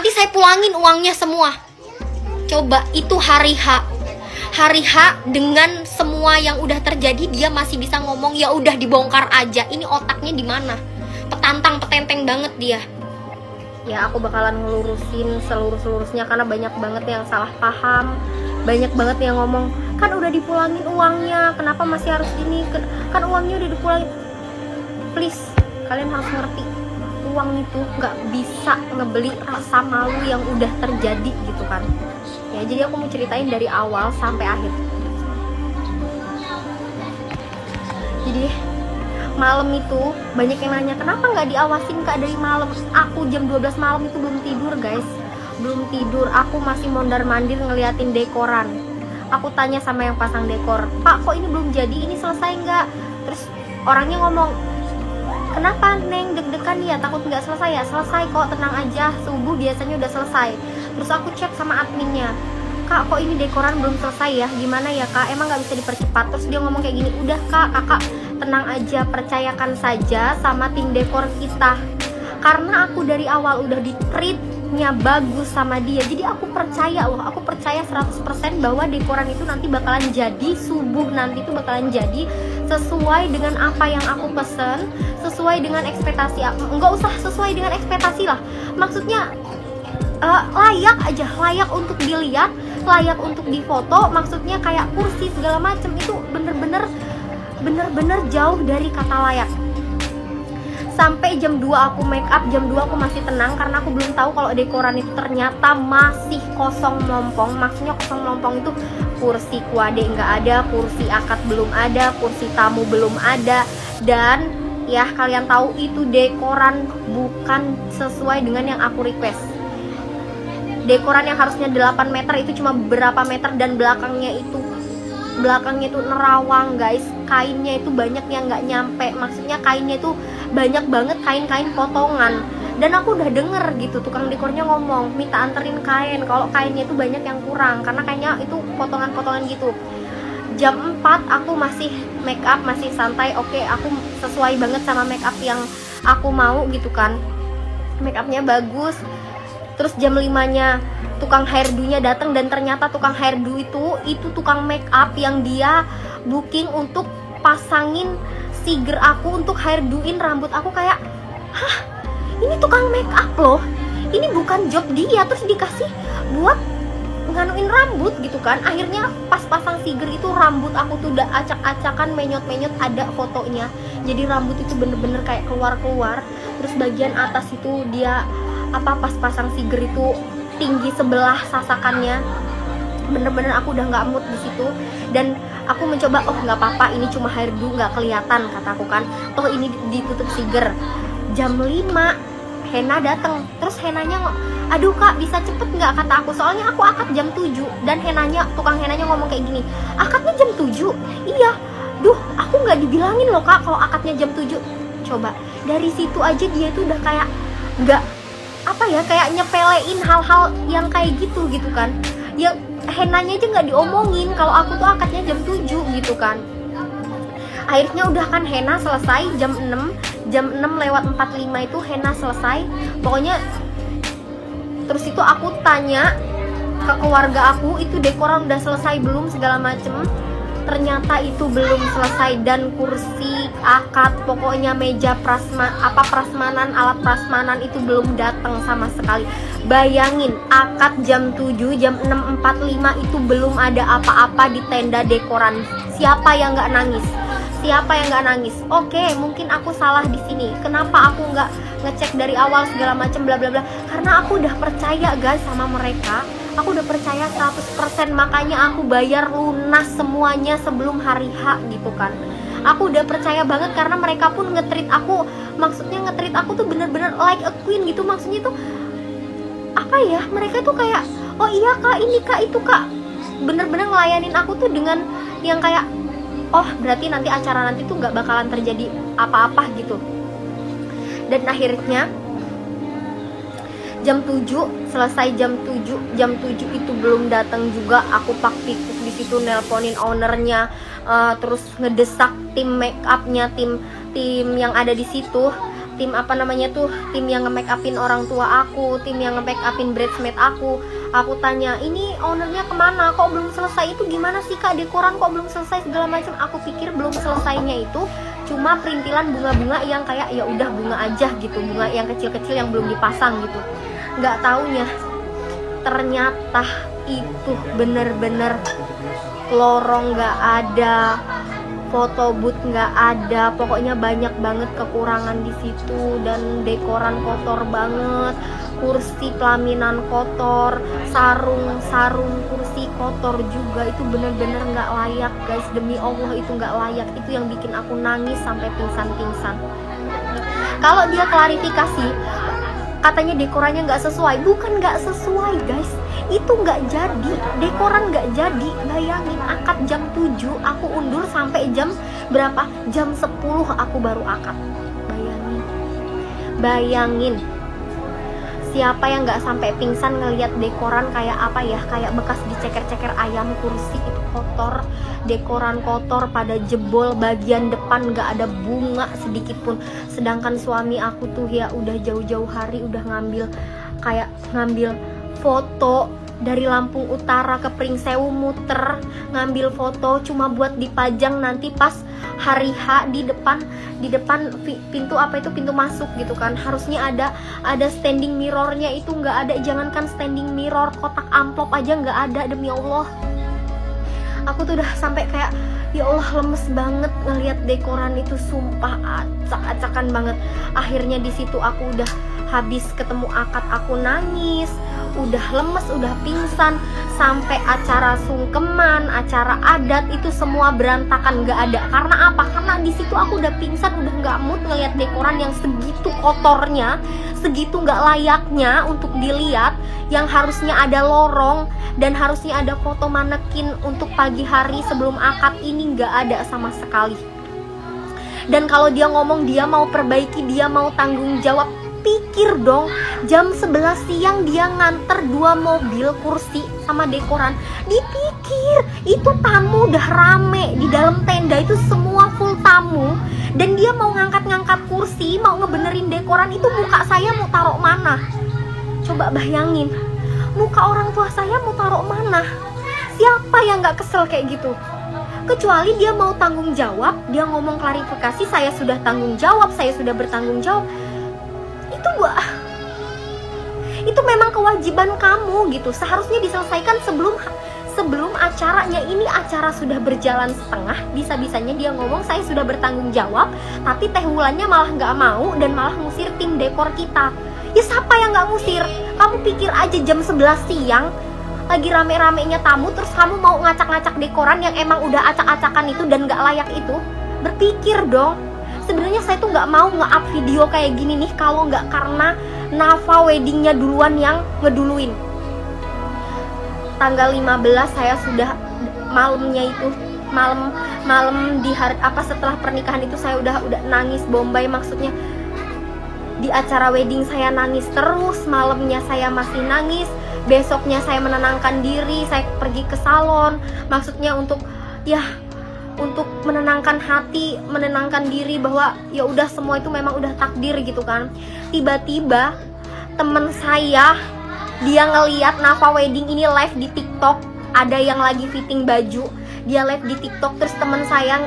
nanti saya pulangin uangnya semua. Coba, itu hari H dengan semua yang udah terjadi dia masih bisa ngomong, ya udah dibongkar aja. Ini otaknya di mana? Petenteng banget dia. Ya aku bakalan ngelurusin seluruh-seluruhnya karena banyak banget yang salah paham, banyak banget yang ngomong kan udah dipulangin uangnya, kenapa masih harus ini, kan uangnya udah dipulangin. Please, kalian harus ngerti, uang itu nggak bisa ngebeli rasa malu yang udah terjadi gitu kan. Ya, jadi aku mau ceritain dari awal sampai akhir. Jadi malam itu banyak yang nanya kenapa nggak diawasin Kak dari malam. Aku jam 12 malam itu belum tidur guys, belum tidur. Aku masih mondar mandir ngeliatin dekoran. Aku tanya sama yang pasang dekor, Pak kok ini belum jadi, ini selesai nggak? Terus orangnya ngomong, kenapa Neng deg-degan ya, takut nggak selesai ya? Selesai kok, tenang aja, subuh biasanya udah selesai. Terus aku cek sama adminnya, Kak kok ini dekoran belum selesai ya, gimana ya Kak, emang nggak bisa dipercepat? Terus dia ngomong kayak gini, udah Kak, kakak tenang aja, percayakan saja sama tim dekor kita, karena aku dari awal udah di treatnya bagus sama dia. Jadi aku percaya loh, aku percaya 100% bahwa dekoran itu nanti bakalan jadi, subuh nanti itu bakalan jadi sesuai dengan apa yang aku pesen, sesuai dengan ekspektasi aku. Nggak usah sesuai dengan ekspektasi lah, maksudnya layak aja, layak untuk dilihat, layak untuk difoto. Maksudnya kayak kursi segala macem itu bener-bener jauh dari kata layak. Sampai jam 2 aku make up, jam 2 aku masih tenang karena aku belum tahu kalau dekoran itu ternyata masih kosong melompong. Maksudnya kosong melompong itu kursi kuade nggak ada, kursi akad belum ada, kursi tamu belum ada. Dan ya kalian tahu itu dekoran bukan sesuai dengan yang aku request. Dekoran yang harusnya 8 meter itu cuma berapa meter, dan belakangnya itu nerawang guys. Kainnya itu banyak yang nggak nyampe, maksudnya kainnya itu banyak banget, kain-kain potongan. Dan aku udah denger gitu tukang dekornya ngomong minta anterin kain kalau kainnya itu banyak yang kurang karena kainnya itu potongan-potongan gitu. Jam 4 aku masih make up, masih santai. Oke, aku sesuai banget sama make up yang aku mau gitu kan, make upnya bagus. Terus jam 5-nya tukang hairdo-nya datang, dan ternyata tukang hairdo itu tukang make up yang dia booking untuk pasangin siger aku, untuk hairdoin rambut aku. Kayak, hah, ini tukang make up loh, ini bukan job dia, terus dikasih buat nganuin rambut gitu kan. Akhirnya pas pasang siger itu rambut aku tuh udah acak-acakan, menyot-menyot, ada fotonya. Jadi rambut itu bener-bener kayak keluar-keluar. Terus bagian atas itu dia pas pasang siger itu tinggi sebelah sasakannya. Bener-bener aku udah nggak mood di situ. Dan aku mencoba, oh nggak apa-apa, ini cuma hairdo, nggak kelihatan kataku kan, toh ini ditutup siger. Jam 5 henna datang. Terus henanya, aduh Kak bisa cepet nggak, kata aku, soalnya aku akad jam 7. Dan tukang henanya ngomong kayak gini, akadnya jam 7? Iya. Duh, aku nggak dibilangin loh Kak kalau akadnya jam 7. Coba, dari situ aja dia itu udah kayak nggak kayak nyepelein hal-hal yang kayak gitu kan. Ya henanya aja nggak diomongin kalau aku tuh akadnya jam 7 gitu kan. Akhirnya udah kan henna selesai jam 6 lewat 45 itu henna selesai. Pokoknya terus itu aku tanya ke keluarga aku, itu dekoran udah selesai belum segala macem. Ternyata itu belum selesai, dan kursi akad, pokoknya meja prasmanan, alat prasmanan itu belum datang sama sekali. Bayangin, akad jam 7, jam 6.45 itu belum ada apa-apa di tenda dekoran. Siapa yang nggak nangis? Siapa yang nggak nangis? Oke, mungkin aku salah di sini. Kenapa aku nggak ngecek dari awal segala macam bla bla bla? Karena aku udah percaya guys sama mereka. Aku udah percaya 100%, makanya aku bayar lunas semuanya sebelum hari H gitu kan. Aku udah percaya banget karena mereka pun nge-treat aku, maksudnya nge-treat aku tuh bener-bener like a queen gitu. Maksudnya tuh apa ya, mereka tuh kayak, oh iya Kak, ini Kak, itu Kak. Bener-bener ngelayanin aku tuh dengan yang kayak, oh berarti nanti acara nanti tuh gak bakalan terjadi apa-apa gitu. Dan akhirnya jam 7 selesai, jam 7 itu belum datang juga. Aku pikuk di situ, nelponin ownernya, terus ngedesak tim make upnya, tim yang ada di situ. tim apa namanya tuh, tim yang nge-make upin orang tua aku, tim yang nge-make upin bridesmaid aku tanya, ini ownernya kemana, kok belum selesai, itu gimana sih kak dekoran kok belum selesai segala macam. Aku pikir belum selesainya itu cuma perintilan bunga-bunga yang kayak ya udah bunga aja gitu, bunga yang kecil-kecil yang belum dipasang gitu. Nggak taunya ternyata itu bener-bener lorong nggak ada, foto booth nggak ada, pokoknya banyak banget kekurangan di situ. Dan dekoran kotor banget, kursi pelaminan kotor, sarung kursi kotor juga. Itu bener-bener nggak layak guys, demi Allah itu nggak layak. Itu yang bikin aku nangis sampai pingsan. Kalau dia klarifikasi katanya dekorannya nggak sesuai, bukan nggak sesuai guys, itu nggak jadi, dekoran nggak jadi. Bayangin akad jam 7, aku undur sampai jam berapa, jam 10 aku baru akad. Bayangin siapa yang nggak sampai pingsan ngelihat dekoran kayak apa ya, kayak bekas diceker-ceker ayam, kursi itu kotor, dekoran kotor pada jebol, bagian depan nggak ada bunga sedikit pun. Sedangkan suami aku tuh ya udah jauh-jauh hari udah ngambil foto dari Lampung Utara ke Pringsewu, muter ngambil foto cuma buat dipajang nanti pas hari H di depan pintu apa itu, pintu masuk gitu kan. Harusnya ada standing mirrornya, itu nggak ada. Jangankan standing mirror, kotak amplop aja nggak ada, demi Allah. Aku tuh udah sampai kayak ya Allah lemes banget ngelihat dekoran itu, sumpah acak-acakan banget. Akhirnya di situ aku udah habis ketemu akad aku nangis, udah lemes, udah pingsan. Sampai acara sungkeman, acara adat itu semua berantakan, nggak ada. Karena apa? Karena di situ aku udah pingsan, udah nggak mood ngelihat dekoran yang segitu kotornya, segitu nggak layaknya untuk dilihat. Yang harusnya ada lorong dan harusnya ada foto manekin untuk pagi hari sebelum akad, ini nggak ada sama sekali. Dan kalau dia ngomong dia mau perbaiki, dia mau tanggung jawab, pikir dong, jam 11 siang dia nganter 2 mobil kursi sama dekoran. Dipikir itu tamu udah rame di dalam tenda, itu semua full tamu, dan dia mau ngangkat-ngangkat kursi, mau ngebenerin dekoran. Itu muka saya mau taruh mana? Coba bayangin, muka orang tua saya mau taruh mana? Siapa yang gak kesel kayak gitu? Kecuali dia mau tanggung jawab, dia ngomong klarifikasi, saya sudah tanggung jawab, saya sudah bertanggung jawab. Itu memang kewajiban kamu gitu, seharusnya diselesaikan sebelum acaranya. Ini acara sudah berjalan setengah, bisa-bisanya dia ngomong saya sudah bertanggung jawab, tapi Teh Wulannya malah nggak mau dan malah ngusir tim dekor kita. Ya siapa yang nggak ngusir? Kamu pikir aja jam 11 siang lagi rame-ramenya tamu, terus kamu mau ngacak-ngacak dekoran yang emang udah acak-acakan itu dan nggak layak itu? Berpikir dong. Sebenarnya saya tuh nggak mau nge-up video kayak gini nih kalau nggak karena Nafa weddingnya duluan yang ngeduluin. Tanggal 15 saya sudah malamnya itu, malam di hari apa setelah pernikahan itu saya udah nangis bombay. Maksudnya di acara wedding saya nangis terus, malamnya saya masih nangis, besoknya saya menenangkan diri, saya pergi ke salon, maksudnya untuk menenangkan hati, menenangkan diri bahwa ya udah semua itu memang udah takdir gitu kan. Tiba-tiba temen saya, dia ngeliat Nafa wedding ini live di TikTok, ada yang lagi fitting baju, dia live di TikTok, terus temen saya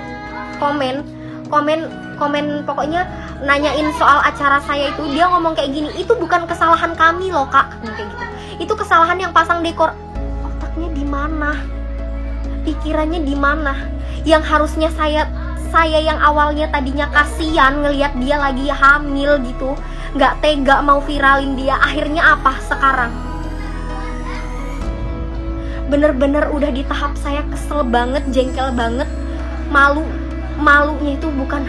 komen pokoknya nanyain soal acara saya itu. Dia ngomong kayak gini, itu bukan kesalahan kami loh kak, kayak gitu. Itu kesalahan yang pasang dekor. Otaknya di mana? Pikirannya di mana? Yang harusnya saya yang awalnya tadinya kasihan ngelihat dia lagi hamil gitu, nggak tega mau viralin dia, akhirnya apa sekarang? Bener-bener udah di tahap saya kesel banget, jengkel banget, malunya itu bukan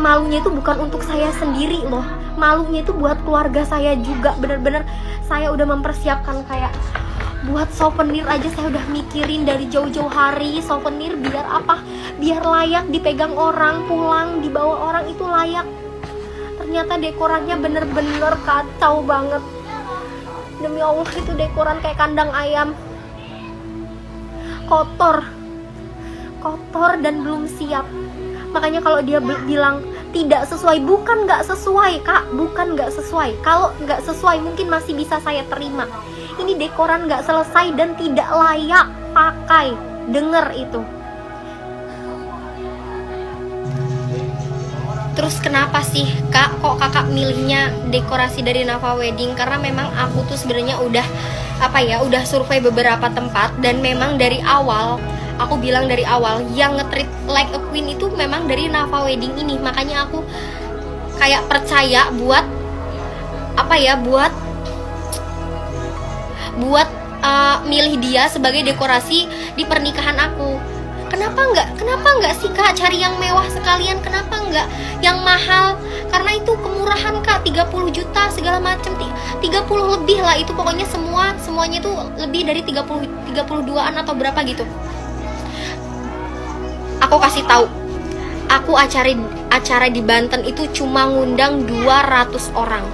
malunya itu bukan untuk saya sendiri loh, malunya itu buat keluarga saya juga. Bener-bener saya udah mempersiapkan kayak buat souvenir aja, saya udah mikirin dari jauh-jauh hari. Souvenir biar apa? Biar layak dipegang orang, pulang dibawa orang itu layak. Ternyata dekorannya bener-bener kacau banget. Demi Allah itu dekoran kayak kandang ayam. Kotor dan belum siap. Makanya kalau dia bilang tidak sesuai. Bukan nggak sesuai kak, bukan nggak sesuai. Kalau nggak sesuai mungkin masih bisa saya terima. Ini dekoran nggak selesai dan tidak layak pakai. Dengar itu. Terus kenapa sih kak, kok kakak milihnya dekorasi dari Nafa Wedding? Karena memang aku tuh sebenarnya udah udah survei beberapa tempat, dan memang dari awal aku bilang dari awal yang nge-treat like a queen itu memang dari Nafa Wedding ini. Makanya aku kayak percaya buat milih dia sebagai dekorasi di pernikahan aku. Kenapa enggak sih kak cari yang mewah sekalian? Kenapa enggak yang mahal? Karena itu kemurahan kak, 30 juta segala macam, 30 lebih lah itu pokoknya, semuanya itu lebih dari 32an atau berapa gitu. Aku kasih tahu, aku acara di Banten itu cuma ngundang 200 orang,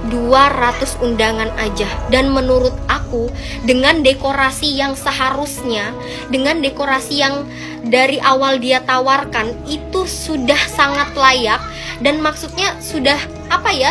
200 undangan aja. Dan menurut aku dengan dekorasi yang seharusnya, dengan dekorasi yang dari awal dia tawarkan itu sudah sangat layak, dan maksudnya sudah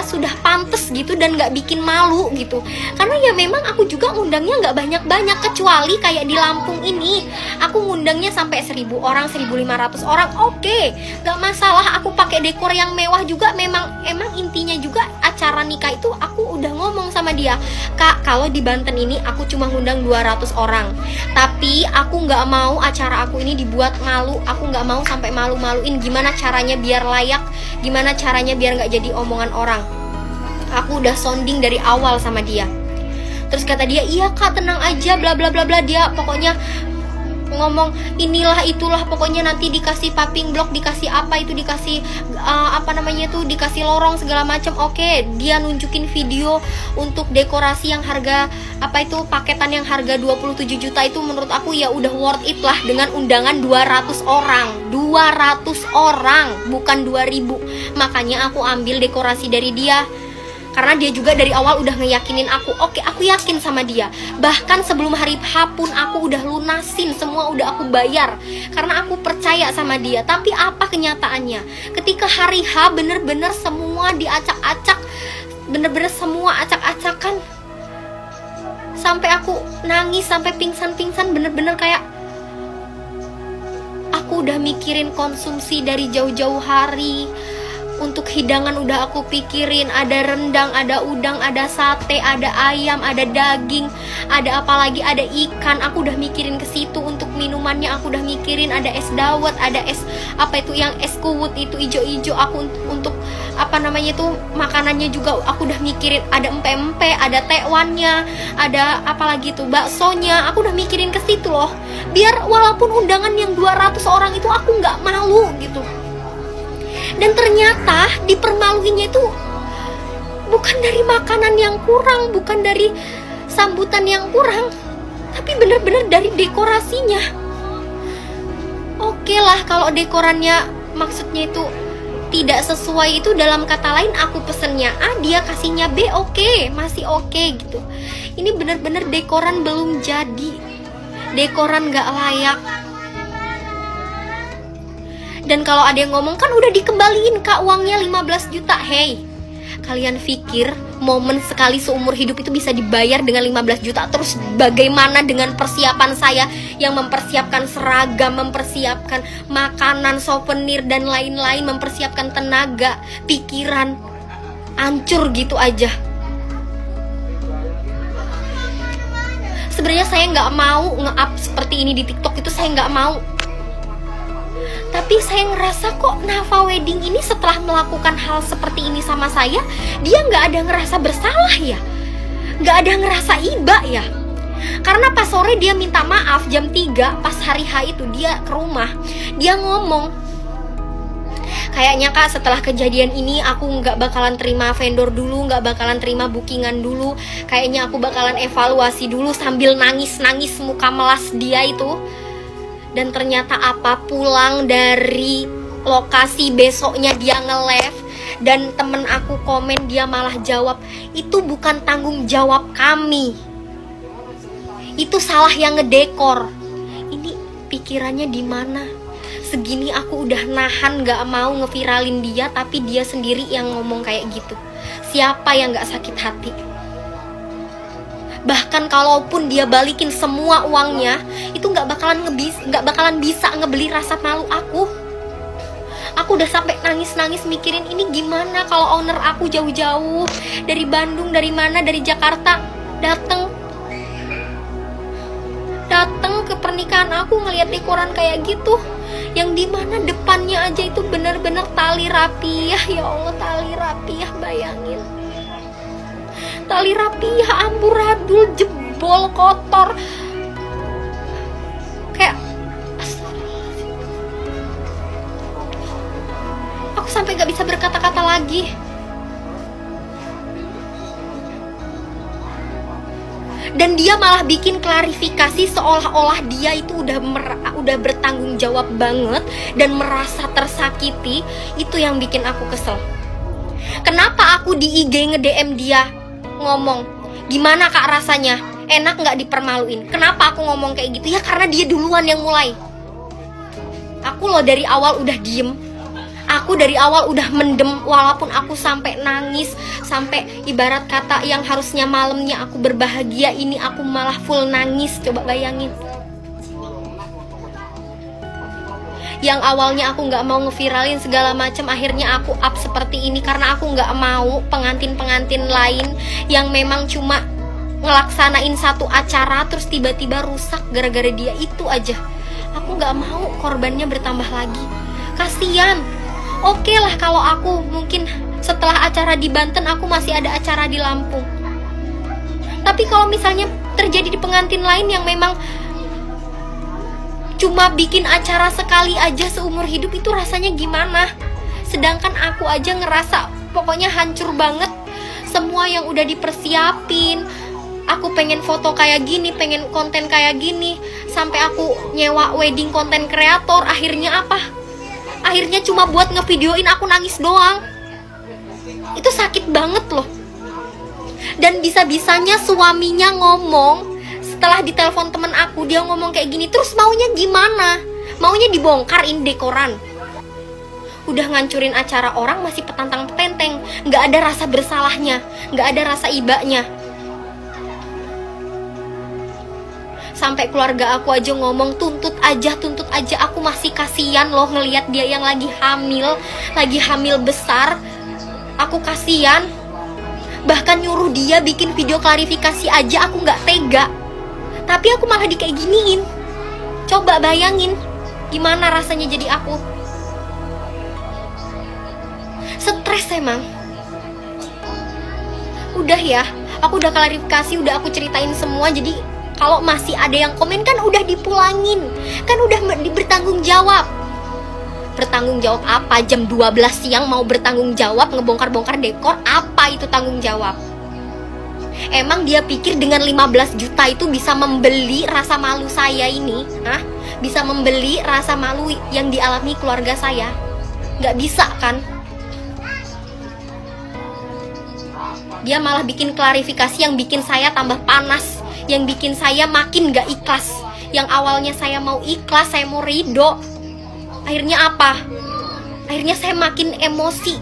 sudah pantes gitu, dan gak bikin malu gitu. Karena ya memang aku juga ngundangnya gak banyak-banyak, kecuali kayak di Lampung ini aku ngundangnya sampai 1000 orang, 1500 orang, oke, gak masalah. Aku pakai dekor yang mewah juga. Emang intinya juga acara nikah itu aku udah ngomong sama dia, kak, kalau di Banten ini aku cuma ngundang 200 orang, tapi aku gak mau acara aku ini dibuat malu. Aku gak mau sampai malu-maluin. Gimana caranya biar layak, gimana caranya biar gak jadi omongan orang. Aku udah sounding dari awal sama dia. Terus kata dia, iya kak tenang aja, bla bla bla bla. Dia pokoknya ngomong inilah itulah, pokoknya nanti dikasih paving block, dikasih apa itu, dikasih dikasih lorong segala macam. Oke, dia nunjukin video untuk dekorasi yang harga paketan yang harga 27 juta itu. Menurut aku ya udah worth it lah, dengan undangan 200 orang bukan 2000. Makanya aku ambil dekorasi dari dia, karena dia juga dari awal udah ngeyakinin aku. Oke, aku yakin sama dia. Bahkan sebelum hari H pun aku udah lunasin semua, udah aku bayar, karena aku percaya sama dia. Tapi apa kenyataannya? Ketika hari H bener-bener semua diacak-acak, bener-bener semua acak-acakan, sampai aku nangis, sampai pingsan-pingsan, bener-bener kayak aku udah mikirin konsumsi dari jauh-jauh hari. Untuk hidangan udah aku pikirin, ada rendang, ada udang, ada sate, ada ayam, ada daging, ada apa lagi, ada ikan. Aku udah mikirin ke situ. Untuk minumannya aku udah mikirin, ada es dawet, ada es yang es kuwut itu ijo-ijo. Aku untuk makanannya juga aku udah mikirin, ada empe-empe, ada tekwannya, ada apa lagi tuh, baksonya. Aku udah mikirin ke situ loh, biar walaupun undangan yang 200 orang itu aku nggak malu gitu. Dan ternyata dipermaluinnya itu bukan dari makanan yang kurang, bukan dari sambutan yang kurang, tapi bener-bener dari dekorasinya. Oke lah kalau dekorannya maksudnya itu tidak sesuai, itu dalam kata lain aku pesennya A, dia kasihnya B, oke, masih oke gitu. Ini bener-bener dekoran belum jadi, dekoran gak layak. Dan kalau ada yang ngomong, kan udah dikembaliin kak uangnya 15 juta. Hey, kalian pikir momen sekali seumur hidup itu bisa dibayar dengan 15 juta? Terus bagaimana dengan persiapan saya yang mempersiapkan seragam, mempersiapkan makanan, souvenir, dan lain-lain, mempersiapkan tenaga, pikiran, hancur gitu aja. Sebenarnya saya nggak mau nge-up seperti ini di TikTok, itu saya nggak mau. Tapi saya ngerasa kok Nafa Wedding ini setelah melakukan hal seperti ini sama saya, dia nggak ada ngerasa bersalah ya, nggak ada ngerasa iba ya. Karena pas sore dia minta maaf jam 3, pas hari H itu dia ke rumah, dia ngomong, kayaknya kak setelah kejadian ini aku nggak bakalan terima vendor dulu, nggak bakalan terima bookingan dulu, kayaknya aku bakalan evaluasi dulu, sambil nangis-nangis muka melas dia itu. Dan ternyata pulang dari lokasi besoknya dia nge-live, dan temen aku komen, dia malah jawab, itu bukan tanggung jawab kami, itu salah yang ngedekor. Ini pikirannya di mana? Segini aku udah nahan gak mau ngeviralin dia, tapi dia sendiri yang ngomong kayak gitu. Siapa yang gak sakit hati? Bahkan kalaupun dia balikin semua uangnya, itu gak bakalan bisa ngebeli rasa malu aku. Aku udah sampai nangis-nangis mikirin ini gimana kalau owner aku jauh-jauh dari Bandung, dari mana, dari Jakarta dateng ke pernikahan aku, ngeliat dekoran kayak gitu, yang dimana depannya aja itu bener-bener tali rapiah. Ya Allah, tali rapiah, bayangin, tali rapiah amburadul, jebol, kotor, kayak aku sampai gak bisa berkata-kata lagi. Dan dia malah bikin klarifikasi seolah-olah dia itu udah bertanggung jawab banget dan merasa tersakiti. Itu yang bikin aku kesel. Kenapa aku di IG nge-DM dia ngomong, gimana kak rasanya? Enak gak dipermaluin? Kenapa aku ngomong kayak gitu? Ya karena dia duluan yang mulai. Aku loh dari awal udah diem. Aku dari awal udah mendem, walaupun aku sampai nangis, sampai ibarat kata yang harusnya malamnya aku berbahagia, ini aku malah full nangis. Coba bayangin. Yang awalnya aku gak mau ngeviralin segala macam, akhirnya aku up seperti ini karena aku gak mau pengantin-pengantin lain yang memang cuma ngelaksanain satu acara terus tiba-tiba rusak gara-gara dia itu aja. Aku gak mau korbannya bertambah lagi. Kasian. Oke lah kalau aku mungkin setelah acara di Banten aku masih ada acara di Lampung. Tapi kalau misalnya terjadi di pengantin lain yang memang cuma bikin acara sekali aja seumur hidup, itu rasanya gimana? Sedangkan aku aja ngerasa pokoknya hancur banget. Semua yang udah dipersiapin, aku pengen foto kayak gini, pengen konten kayak gini, sampai aku nyewa wedding content creator. Akhirnya apa? Akhirnya cuma buat ngevideoin aku nangis doang. Itu sakit banget loh. Dan bisa-bisanya suaminya ngomong, setelah ditelepon temen aku, dia ngomong kayak gini, terus maunya gimana? Maunya dibongkarin dekoran. Udah ngancurin acara orang masih petantang-petenteng, gak ada rasa bersalahnya, gak ada rasa ibanya. Sampai keluarga aku aja ngomong, tuntut aja. Aku masih kasihan loh ngelihat dia yang lagi hamil besar. Aku kasihan. Bahkan nyuruh dia bikin video klarifikasi aja aku gak tega. Tapi aku malah kayak giniin. Coba bayangin gimana rasanya jadi aku. Stres emang. Udah ya, aku udah klarifikasi, udah aku ceritain semua. Jadi kalau masih ada yang komen kan udah dipulangin, kan udah bertanggung jawab. Bertanggung jawab apa? Jam 12 siang mau bertanggung jawab ngebongkar-bongkar dekor? Apa itu tanggung jawab? Emang dia pikir dengan 15 juta itu bisa membeli rasa malu saya ini? Hah? Bisa membeli rasa malu yang dialami keluarga saya? Nggak bisa kan? Dia malah bikin klarifikasi yang bikin saya tambah panas, yang bikin saya makin gak ikhlas. Yang awalnya saya mau ikhlas, saya mau ridho, akhirnya apa? Akhirnya saya makin emosi.